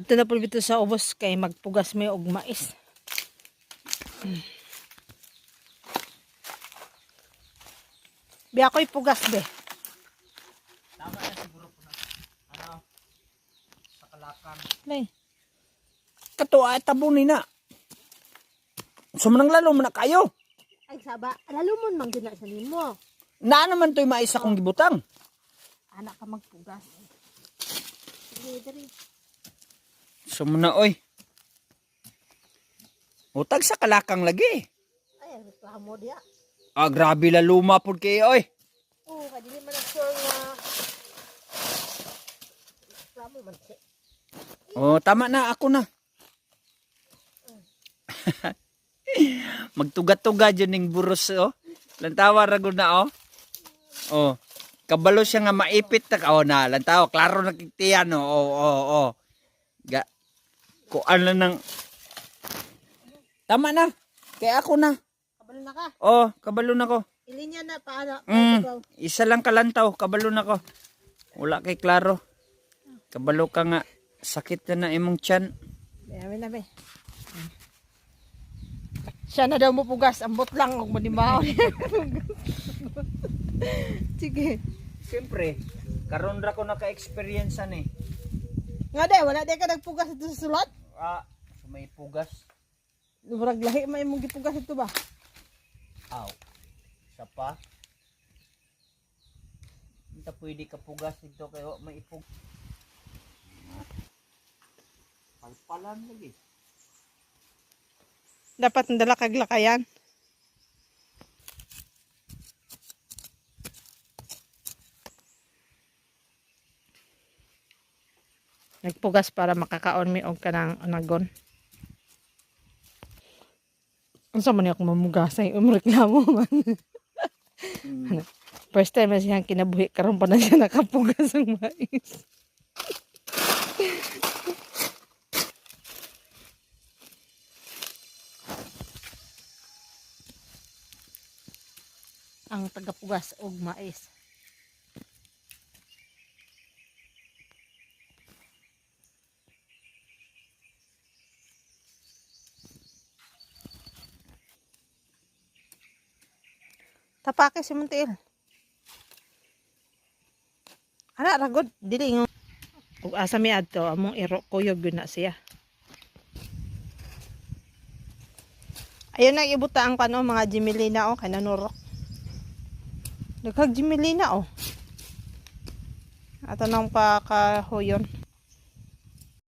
Ito na po dito sa ubos kay magpugas may og mais. Bi ako'y pugas be. Tama na siguro po na. Ano? Sa Kalakan. Nay. Kato ay tabunin na. Sumanang lalo mo na kayo. Ay saba, lalo mo man gina sa nimo. Na naman to'y maisa kong gibutang. Anak ka magpugas. Sige, dali. Sumuna oy. Utag sa Kalakang lagi. Ay, reklamo dia. Ah, grabe la luma pud kay oy. Oo, dili man sure nga. Reklamo man siya. Oh, tama na ako na. Magtuga-tuga dyan ning buros oh. Lantawa rago na oh. Oh. Kabalo siya nga maipit ta oh na lantawa klaro nakiktiyan oh. Oh. Ga kuan lang ng tama na. Kaya ako na. Kabalo na ka. Oh, kabalo na ko. Ilinya na paano. Isa lang kalantaw, kabalo na ko. Wala kay klaro. Kabalo ka nga sakit na imong tiyan. Dami na be. Siya na daw mo pugas, ambot lang og manimahon. Sige. Siyempre, karon ra ko naka-experience ni. Nga day, wala day ka nagpugas ito sa sulod? Ah, may pugas. Murag lahi may imong gipugas ito ba? Aw. Isa pa. Hindi pwede ka pugas dito kayo may ipug. Palpalan lagi. Dapat ndala kag lakayan. Nagpugas para makakaon mi og kanang anagon. Unsa man ako mamugasay umreklamo man. First time na siyang kinabuhi karon pa na siya nakapugas ng mais. Ang tagapugas og mais. Tapake si Montiel. Ana ragod dili ngo. Ug asa mi adto among iro kuyog gyud na siya. Ayun na ibuta ang kano mga Jimelina o kananurok. Daghag Jimelina oh. Ato nang pa kahuyon.